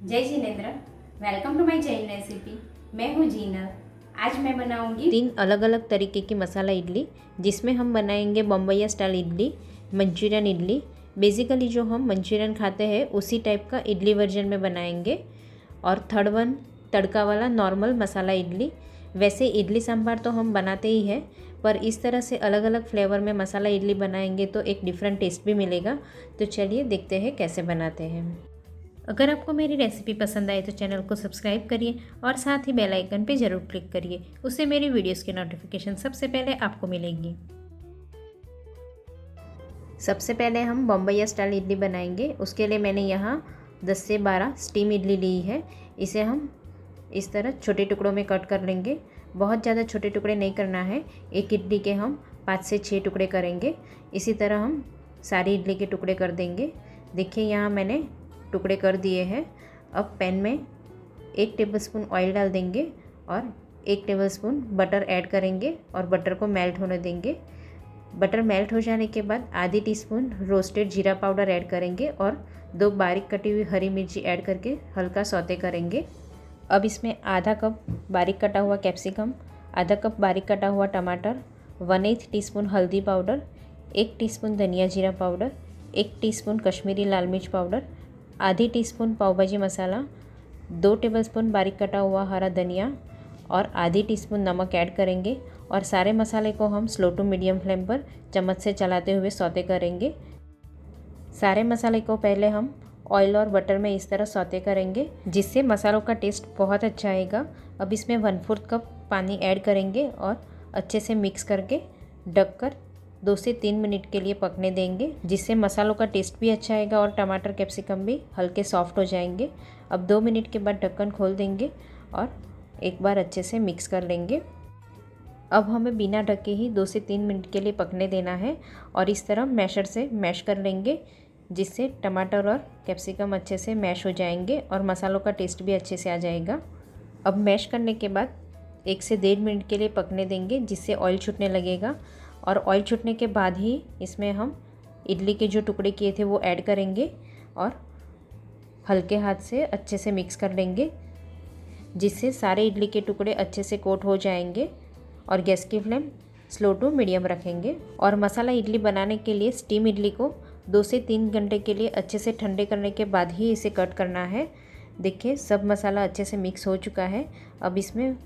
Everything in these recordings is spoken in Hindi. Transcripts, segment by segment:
जय Jinendra. Welcome to my Jain recipe. मैं हूँ जीनल। आज मैं बनाऊंगी 3 अलग अलग तरीके की मसाला इडली, जिसमें हम बनाएंगे बम्बईया style idli, Manchurian idli. Basically जो हम मंचूरियन खाते हैं उसी टाइप का इडली वर्जन में बनाएंगे। और थर्ड वन तड़का वाला नॉर्मल मसाला इडली। वैसे इडली सांभर तो हम बनाते ही हैं, पर इस तरह से अलग अलग फ्लेवर में मसाला इडली बनाएंगे तो एक डिफरेंट टेस्ट भी मिलेगा। तो चलिए देखते हैं कैसे बनाते हैं। अगर आपको मेरी रेसिपी पसंद आए तो चैनल को सब्सक्राइब करिए और साथ ही बेल आइकन पे ज़रूर क्लिक करिए, उससे मेरी वीडियोस की नोटिफिकेशन सबसे पहले आपको मिलेगी। सबसे पहले हम बम्बईया स्टाइल इडली बनाएंगे। उसके लिए मैंने यहाँ 10 से 12 स्टीम इडली ली है। इसे हम इस तरह छोटे टुकड़ों में कट कर लेंगे। बहुत ज़्यादा छोटे टुकड़े नहीं करना है। एक इडली के हम 5 से 6 टुकड़े करेंगे। इसी तरह हम सारी इडली के टुकड़े कर देंगे। देखिए यहाँ मैंने टुकड़े कर दिए हैं। अब पैन में 1 टेबलस्पून ऑयल डाल देंगे और 1 टेबलस्पून बटर ऐड करेंगे और बटर को मेल्ट होने देंगे। बटर मेल्ट हो जाने के बाद आधी टीस्पून रोस्टेड जीरा पाउडर ऐड करेंगे और 2 बारीक कटी हुई हरी मिर्ची ऐड करके हल्का सौते करेंगे। अब इसमें आधा कप बारीक कटा हुआ कैप्सिकम, आधा कप बारीक कटा हुआ टमाटर, 1/8 टीस्पून हल्दी पाउडर, 1 टीस्पून धनिया जीरा पाउडर, 1 टीस्पून कश्मीरी लाल मिर्च पाउडर, आधी टीस्पून पाव भाजी मसाला, 2 टेबलस्पून बारीक कटा हुआ हरा धनिया और आधी टीस्पून नमक ऐड करेंगे। और सारे मसाले को हम स्लो टू मीडियम फ्लेम पर चम्मच से चलाते हुए सौते करेंगे। सारे मसाले को पहले हम ऑयल और बटर में इस तरह सौते करेंगे, जिससे मसालों का टेस्ट बहुत अच्छा आएगा। अब इसमें 1/4 कप पानी ऐड करेंगे और अच्छे से मिक्स करके ढककर 2 से 3 मिनट के लिए पकने देंगे, जिससे मसालों का टेस्ट भी अच्छा आएगा और टमाटर कैप्सिकम भी हल्के सॉफ्ट हो जाएंगे। अब 2 मिनट के बाद ढक्कन खोल देंगे और एक बार अच्छे से मिक्स कर लेंगे। अब हमें बिना ढके ही 2 से 3 मिनट के लिए पकने देना है और इस तरह मैशर से मैश कर लेंगे, जिससे टमाटर और कैप्सिकम अच्छे से मैश हो जाएंगे और मसालों का टेस्ट भी अच्छे से आ जाएगा। अब मैश करने के बाद 1 से 1.5 मिनट के लिए पकने देंगे, जिससे ऑयल छूटने लगेगा। और ऑयल छूटने के बाद ही इसमें हम इडली के जो टुकड़े किए थे वो ऐड करेंगे और हल्के हाथ से अच्छे से मिक्स कर लेंगे, जिससे सारे इडली के टुकड़े अच्छे से कोट हो जाएंगे। और गैस की फ्लेम स्लो टू मीडियम रखेंगे। और मसाला इडली बनाने के लिए स्टीम इडली को 2 से 3 घंटे के लिए अच्छे से ठंडे करने के बाद ही इसे कट करना है। देखिए सब मसाला अच्छे से मिक्स हो चुका है। अब इसमें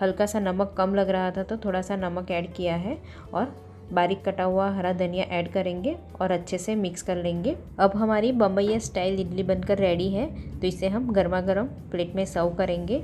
हल्का सा नमक कम लग रहा था तो थोड़ा सा नमक ऐड किया है और बारीक कटा हुआ हरा धनिया ऐड करेंगे और अच्छे से मिक्स कर लेंगे। अब हमारी बम्बईया स्टाइल इडली बनकर रेडी है, तो इसे हम गर्मा गर्म प्लेट में सर्व करेंगे।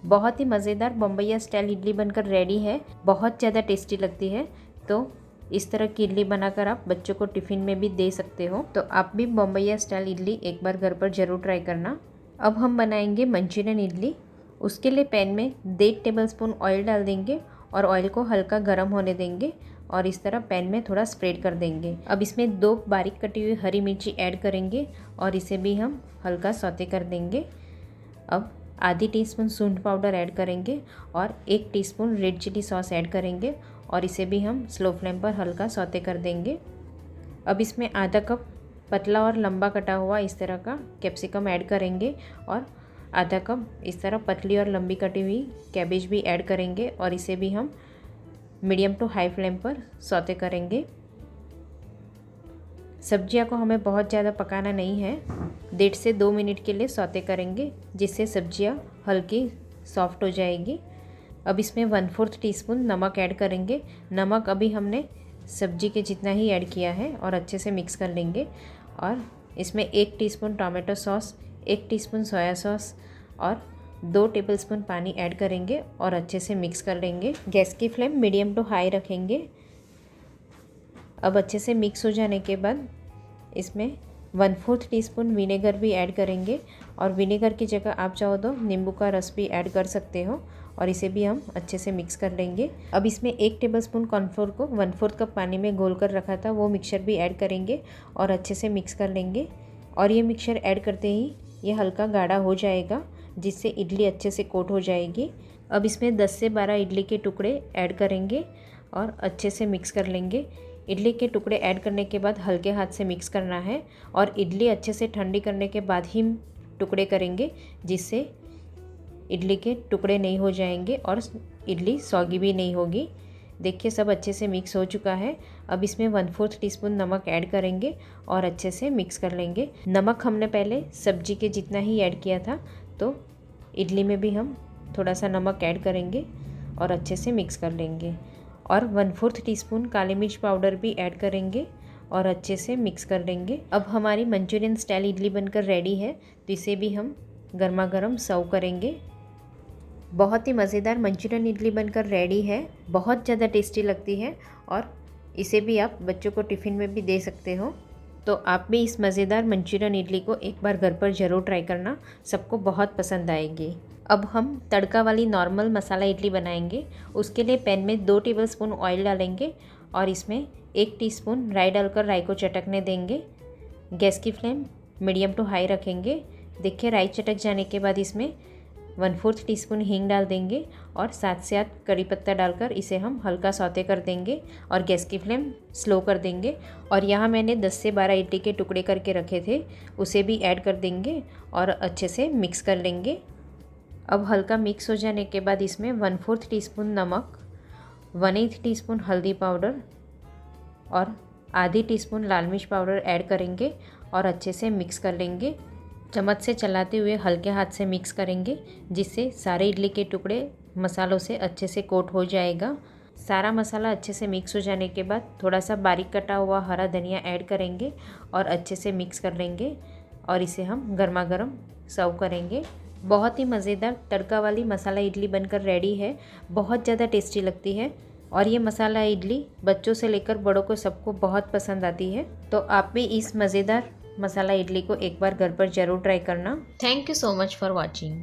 बहुत ही मज़ेदार बम्बईया स्टाइल इडली बनकर रेडी है। बहुत ज़्यादा टेस्टी लगती है। तो इस तरह की इडली बनाकर आप बच्चों को टिफ़िन में भी दे सकते हो। तो आप भी बम्बईया स्टाइल इडली एक बार घर पर ज़रूर ट्राई करना। अब हम बनाएंगे मंचूरियन इडली। उसके लिए पैन में 1.5 टेबलस्पून ऑयल डाल देंगे और ऑयल को हल्का गर्म होने देंगे और इस तरह पैन में थोड़ा स्प्रेड कर देंगे। अब इसमें 2 बारीक कटी हुई हरी मिर्ची ऐड करेंगे और इसे भी हम हल्का सौते कर देंगे। अब आधी टीस्पून सूंठ पाउडर ऐड करेंगे और 1 teaspoon red chilli sauce add करेंगे और इसे भी हम स्लो फ्लेम पर हल्का सौते कर देंगे। अब इसमें आधा कप पतला और लंबा कटा हुआ इस तरह का कैप्सिकम ऐड करेंगे और आधा कप इस तरह पतली और लंबी कटी हुई कैबेज भी ऐड करेंगे और इसे भी हम मीडियम टू हाई फ्लेम पर सौते करेंगे। सब्जियां को हमें बहुत ज़्यादा पकाना नहीं है। 1.5 से 2 मिनट के लिए सौते करेंगे, जिससे सब्जियां हल्की सॉफ्ट हो जाएगी। अब इसमें 1/4 टीस्पून नमक ऐड करेंगे। नमक अभी हमने सब्जी के जितना ही ऐड किया है और अच्छे से मिक्स कर लेंगे। और इसमें 1 teaspoon tomato sauce, 1 teaspoon soya sauce और 2 टेबलस्पून पानी ऐड करेंगे और अच्छे से मिक्स कर लेंगे। गैस की फ्लेम मीडियम टू हाई रखेंगे। अब अच्छे से मिक्स हो जाने के बाद इसमें 1/4 टीस्पून विनेगर भी ऐड करेंगे और विनेगर की जगह आप चाहो तो नींबू का रस भी ऐड कर सकते हो और इसे भी हम अच्छे से मिक्स कर लेंगे। अब इसमें 1 टेबलस्पून कॉर्नफ्लोर को 1/4 कप पानी में घोल कर रखा था वो मिक्सचर भी ऐड करेंगे और अच्छे से मिक्स कर लेंगे। और ये मिक्सचर ऐड करते ही ये हल्का गाढ़ा हो जाएगा, जिससे इडली अच्छे से कोट हो जाएगी। अब इसमें 10 से 12 इडली के टुकड़े ऐड करेंगे और अच्छे से मिक्स कर लेंगे। इडली के टुकड़े ऐड करने के बाद हल्के हाथ से मिक्स करना है और इडली अच्छे से ठंडी करने के बाद ही टुकड़े करेंगे, जिससे इडली के टुकड़े नहीं हो जाएंगे और इडली सौगी भी नहीं होगी। देखिए सब अच्छे से मिक्स हो चुका है। अब इसमें 1/4 टीस्पून नमक ऐड करेंगे और अच्छे से मिक्स कर लेंगे। नमक हमने पहले सब्जी के जितना ही ऐड किया था, तो इडली में भी हम थोड़ा सा नमक ऐड करेंगे और अच्छे से मिक्स कर लेंगे। और 1/4 टीस्पून काली मिर्च पाउडर भी ऐड करेंगे और अच्छे से मिक्स कर लेंगे। अब हमारी मंचूरियन स्टाइल इडली बनकर रेडी है, तो इसे भी हम गर्मा गर्म सर्व करेंगे। बहुत ही मज़ेदार मंचूरियन इडली बनकर रेडी है, बहुत ज़्यादा टेस्टी लगती है और इसे भी आप बच्चों को टिफ़िन में भी दे सकते हो। तो आप भी इस मज़ेदार मंचूरियन इडली को एक बार घर पर ज़रूर ट्राई करना, सबको बहुत पसंद आएगी। अब हम तड़का वाली नॉर्मल मसाला इडली बनाएंगे। उसके लिए पैन में 2 टेबलस्पून ऑयल डालेंगे और इसमें 1 टीस्पून राई डालकर राई को चटकने देंगे। गैस की फ्लेम मीडियम टू हाई रखेंगे। देखिए राई चटक जाने के बाद इसमें 1/4 टीस्पून हींग डाल देंगे और 7 से 8 कड़ी पत्ता डालकर इसे हम हल्का सौते कर देंगे और गैस की फ्लेम स्लो कर देंगे। और यहाँ मैंने 10 से 12 इडली के टुकड़े करके रखे थे, उसे भी ऐड कर देंगे और अच्छे से मिक्स कर लेंगे। अब हल्का मिक्स हो जाने के बाद इसमें 1/4 टीस्पून नमक, 1/8 टीस्पून हल्दी पाउडर और आधी टीस्पून लाल मिर्च पाउडर ऐड करेंगे और अच्छे से मिक्स कर लेंगे। चम्मच से चलाते हुए हल्के हाथ से मिक्स करेंगे, जिससे सारे इडली के टुकड़े मसालों से अच्छे से कोट हो जाएगा। सारा मसाला अच्छे से मिक्स हो जाने के बाद थोड़ा सा बारीक कटा हुआ हरा धनिया ऐड करेंगे और अच्छे से मिक्स कर लेंगे और इसे हम गर्मा गर्म सर्व करेंगे। बहुत ही मज़ेदार तड़का वाली मसाला इडली बनकर रेडी है, बहुत ज़्यादा टेस्टी लगती है और ये मसाला इडली बच्चों से लेकर बड़ों को सबको बहुत पसंद आती है। तो आप भी इस मज़ेदार मसाला इडली को एक बार घर पर ज़रूर ट्राई करना। Thank you so much for watching.